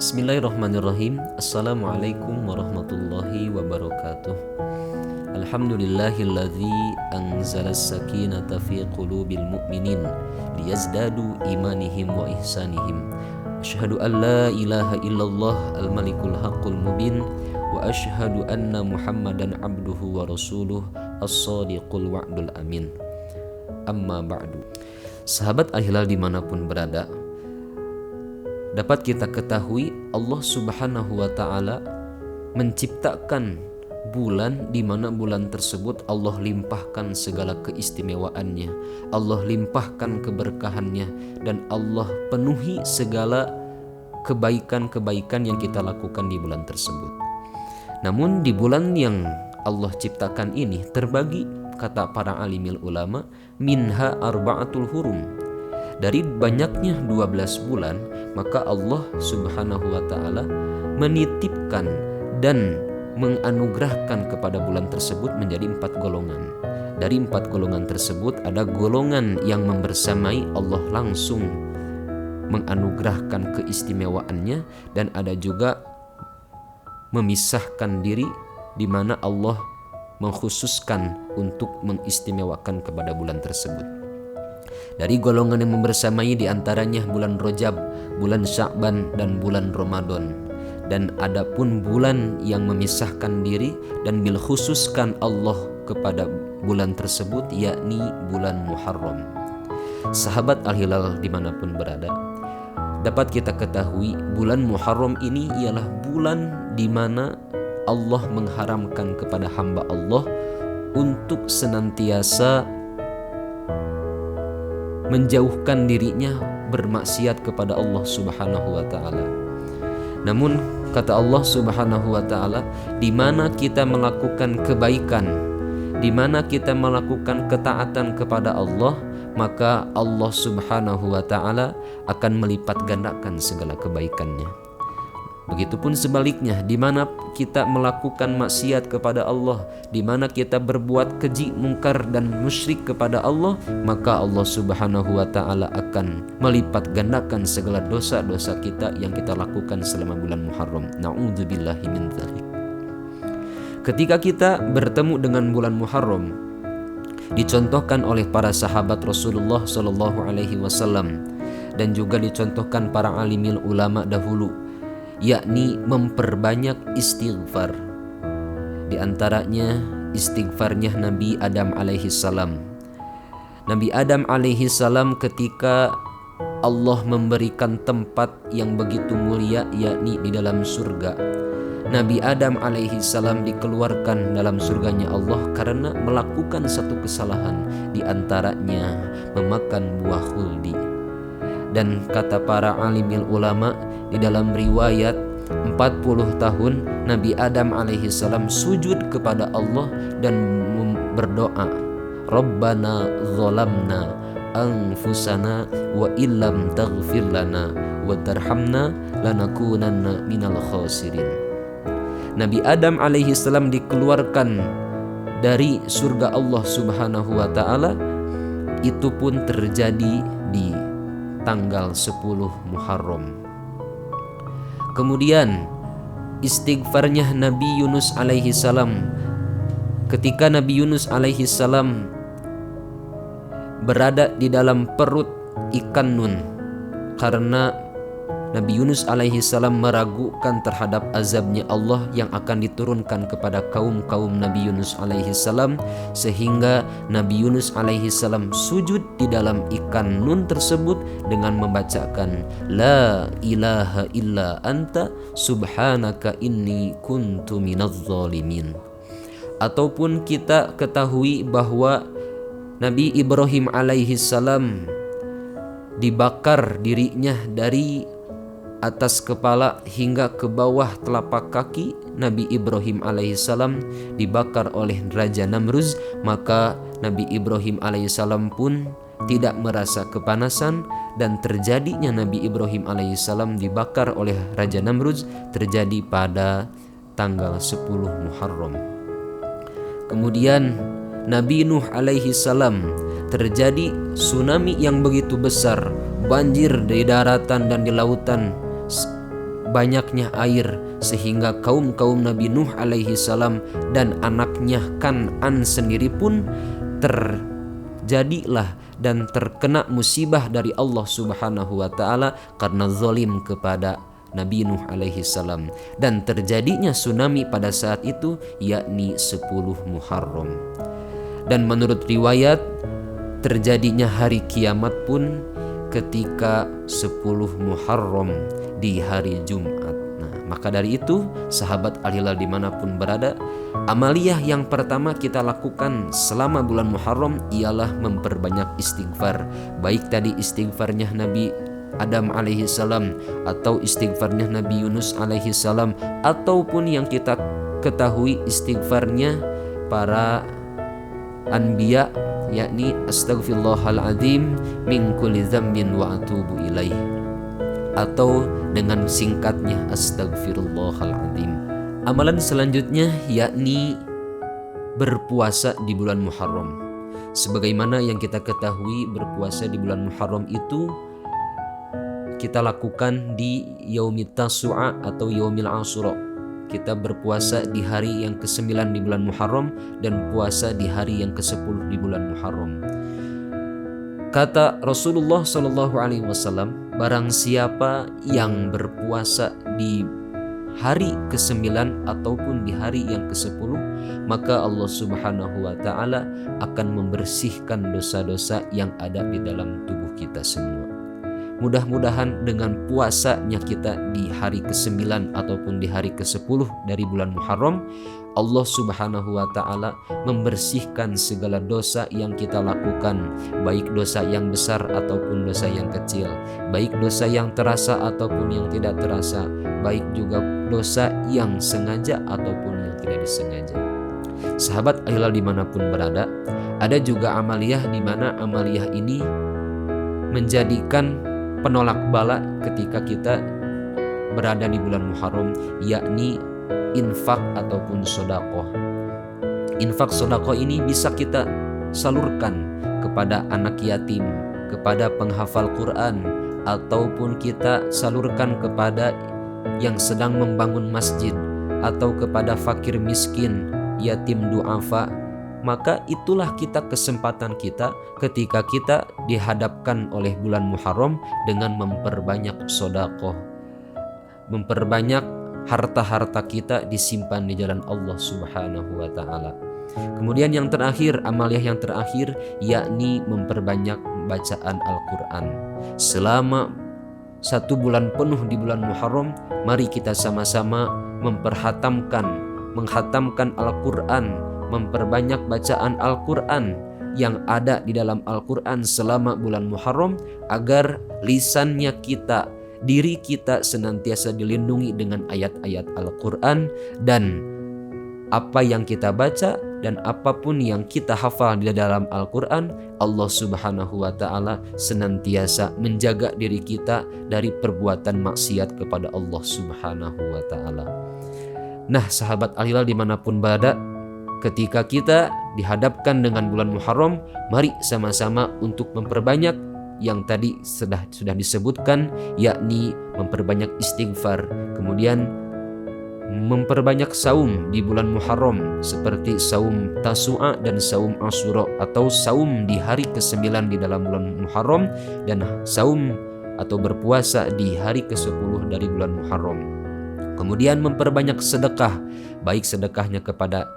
Bismillahirrahmanirrahim. Assalamualaikum warahmatullahi wabarakatuh. Alhamdulillahilladzi anzalas sakinata fi qulubil mu'minin liyazdadu imanihim wa ihsanihim. Asyhadu an la ilaha illallah al-malikul haqqul mubin wa asyhadu anna Muhammadan abduhu wa rasuluh as-sadiqul wa'dul amin. Amma ba'du. Sahabat Al-Hilal dimanapun berada, dapat kita ketahui Allah Subhanahu wa Ta'ala menciptakan bulan di mana bulan tersebut Allah limpahkan segala keistimewaannya, Allah limpahkan keberkahannya, dan Allah penuhi segala kebaikan-kebaikan yang kita lakukan di bulan tersebut. Namun di bulan yang Allah ciptakan ini terbagi, kata para alimil ulama, minha arba'atul hurum. Dari banyaknya 12 bulan, maka Allah Subhanahu wa Ta'ala menitipkan dan menganugerahkan kepada bulan tersebut menjadi 4 golongan. Dari 4 golongan tersebut ada golongan yang membersamai Allah langsung menganugerahkan keistimewaannya, dan ada juga memisahkan diri di mana Allah mengkhususkan untuk mengistimewakan kepada bulan tersebut. Dari golongan yang membersamai diantaranya bulan Rajab, bulan Sya'ban, dan bulan Ramadan. Dan adapun bulan yang memisahkan diri dan bilkhususkan Allah kepada bulan tersebut, yakni bulan Muharram. Sahabat Al-Hilal dimanapun berada, dapat kita ketahui bulan Muharram ini ialah bulan di mana Allah mengharamkan kepada hamba Allah untuk senantiasa menjauhkan dirinya bermaksiat kepada Allah Subhanahu wa Ta'ala. Namun kata Allah Subhanahu wa Ta'ala, di mana kita melakukan kebaikan, di mana kita melakukan ketaatan kepada Allah, maka Allah Subhanahu wa Ta'ala akan melipat gandakan segala kebaikannya. Begitupun sebaliknya, di mana kita melakukan maksiat kepada Allah, di mana kita berbuat keji, mungkar, dan musyrik kepada Allah, maka Allah Subhanahu wa Ta'ala akan melipat gandakan segala dosa-dosa kita yang kita lakukan selama bulan Muharram. Na'udzubillahi min dzalik. Ketika kita bertemu dengan bulan Muharram, dicontohkan oleh para sahabat Rasulullah Shallallahu Alaihi Wasallam dan juga dicontohkan para alimil ulama dahulu, yakni memperbanyak istighfar. Di antaranya istighfarnya Nabi Adam alaihi salam. Nabi Adam alaihi salam ketika Allah memberikan tempat yang begitu mulia, yakni di dalam surga, Nabi Adam alaihi salam dikeluarkan dalam surganya Allah karena melakukan satu kesalahan, di antaranya memakan buah khuldi. Dan kata para alimil ulama, di dalam riwayat 40 tahun Nabi Adam alaihi salam sujud kepada Allah dan berdoa, Rabbana zalamna anfusana wa illam taghfir lana wa tarhamna lanakunanna minal khasirin. Nabi Adam alaihi salam dikeluarkan dari surga Allah Subhanahu wa Ta'ala. Itu pun terjadi di tanggal 10 Muharram. Kemudian istighfarnya Nabi Yunus alaihi salam ketika Nabi Yunus alaihi salam berada di dalam perut ikan nun, karena Nabi Yunus alaihi salam meragukan terhadap azabnya Allah yang akan diturunkan kepada kaum-kaum Nabi Yunus alaihi salam, sehingga Nabi Yunus alaihi salam sujud di dalam ikan nun tersebut dengan membacakan La ilaha illa anta subhanaka inni kuntu minadz zalimin. Ataupun kita ketahui bahwa Nabi Ibrahim alaihi salam dibakar dirinya dari atas kepala hingga ke bawah telapak kaki. Nabi Ibrahim alaihissalam dibakar oleh Raja Namruz, maka Nabi Ibrahim alaihissalam pun tidak merasa kepanasan, dan terjadinya Nabi Ibrahim alaihissalam dibakar oleh Raja Namruz terjadi pada tanggal 10 Muharram. Kemudian Nabi Nuh alaihissalam terjadi tsunami yang begitu besar, banjir di daratan dan di lautan banyaknya air sehingga kaum Nabi Nuh alaihi salam dan anaknya Kan'an sendiri pun terjadilah dan terkena musibah dari Allah Subhanahu wa taala karena zalim kepada Nabi Nuh alaihi salam, dan terjadinya tsunami pada saat itu yakni 10 Muharram. Dan menurut riwayat terjadinya hari kiamat pun ketika 10 Muharram di hari Jumat. Nah, maka dari itu sahabat Al-Hilal dimanapun berada, amaliyah yang pertama kita lakukan selama bulan Muharram ialah memperbanyak istighfar. Baik tadi istighfarnya Nabi Adam alaihi salam atau istighfarnya Nabi Yunus alaihi salam, ataupun yang kita ketahui istighfarnya para anbiya, yakni astaghfirullahaladzim min kulli dzambin wa atubu ilaih, atau dengan singkatnya astaghfirullahaladzim. Amalan selanjutnya yakni berpuasa di bulan Muharram. Sebagaimana yang kita ketahui, berpuasa di bulan Muharram itu kita lakukan di Yaumit Tasu'a atau Yaumil Ashura. Kita berpuasa di hari yang ke-9 di bulan Muharram dan puasa di hari yang ke-10 di bulan Muharram. Kata Rasulullah SAW, barang siapa yang berpuasa di hari ke-9 ataupun di hari yang ke-10, maka Allah Subhanahu wa taala akan membersihkan dosa-dosa yang ada di dalam tubuh kita semua. Mudah-mudahan dengan puasanya kita di hari ke-9 ataupun di hari ke-10 dari bulan Muharram, Allah Subhanahu wa taala membersihkan segala dosa yang kita lakukan, baik dosa yang besar ataupun dosa yang kecil, baik dosa yang terasa ataupun yang tidak terasa, baik juga dosa yang sengaja ataupun yang tidak disengaja. Sahabat Al-Hilal dimanapun berada, ada juga amaliyah di mana amaliyah ini menjadikan penolak bala ketika kita berada di bulan Muharram, yakni infak ataupun sedekah. Infak sedekah ini bisa kita salurkan kepada anak yatim, kepada penghafal Quran, ataupun kita salurkan kepada yang sedang membangun masjid, atau kepada fakir miskin, yatim du'afa. Maka itulah kita kesempatan kita ketika kita dihadapkan oleh bulan Muharram dengan memperbanyak sedekah, memperbanyak harta-harta kita disimpan di jalan Allah Subhanahu wa taala. Kemudian yang terakhir, amaliyah yang terakhir, yakni memperbanyak bacaan Al-Quran. Selama 1 bulan penuh di bulan Muharram, mari kita sama-sama menghatamkan Al-Quran, memperbanyak bacaan Al-Quran yang ada di dalam Al-Quran selama bulan Muharram, agar lisannya kita, diri kita senantiasa dilindungi dengan ayat-ayat Al-Quran, dan apa yang kita baca dan apapun yang kita hafal di dalam Al-Quran, Allah Subhanahu wa taala senantiasa menjaga diri kita dari perbuatan maksiat kepada Allah Subhanahu wa taala. Nah, sahabat Al-Hilal dimanapun berada, ketika kita dihadapkan dengan bulan Muharram, mari sama-sama untuk memperbanyak yang tadi sudah disebutkan, yakni memperbanyak istighfar, kemudian memperbanyak saum di bulan Muharram seperti saum Tasu'a dan saum Ashura, atau saum di hari ke-9 di dalam bulan Muharram dan saum atau berpuasa di hari ke-10 dari bulan Muharram. Kemudian memperbanyak sedekah, baik sedekahnya kepada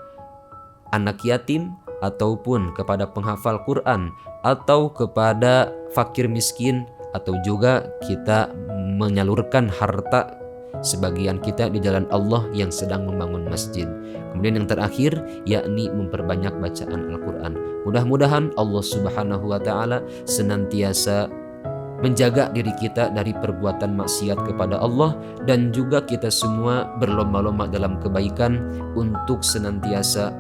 anak yatim, ataupun kepada penghafal Quran, atau kepada fakir miskin, atau juga kita menyalurkan harta sebagian kita di jalan Allah yang sedang membangun masjid. Kemudian yang terakhir, yakni memperbanyak bacaan Al-Quran. Mudah-mudahan Allah Subhanahu wa taala senantiasa menjaga diri kita dari perbuatan maksiat kepada Allah, dan juga kita semua berlomba-lomba dalam kebaikan untuk senantiasa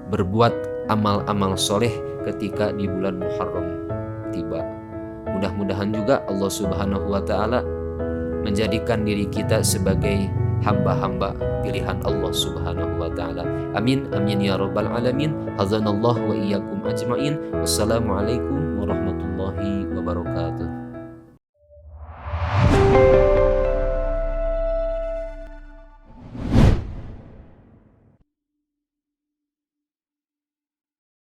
berbuat amal-amal soleh ketika di bulan Muharram tiba. Mudah-mudahan juga Allah Subhanahu wa taala menjadikan diri kita sebagai hamba-hamba pilihan Allah Subhanahu wa taala. Amin amin ya rabbal alamin. Hadzanallahu wa iyyakum ajmain. Wassalamualaikum warahmatullahi wabarakatuh.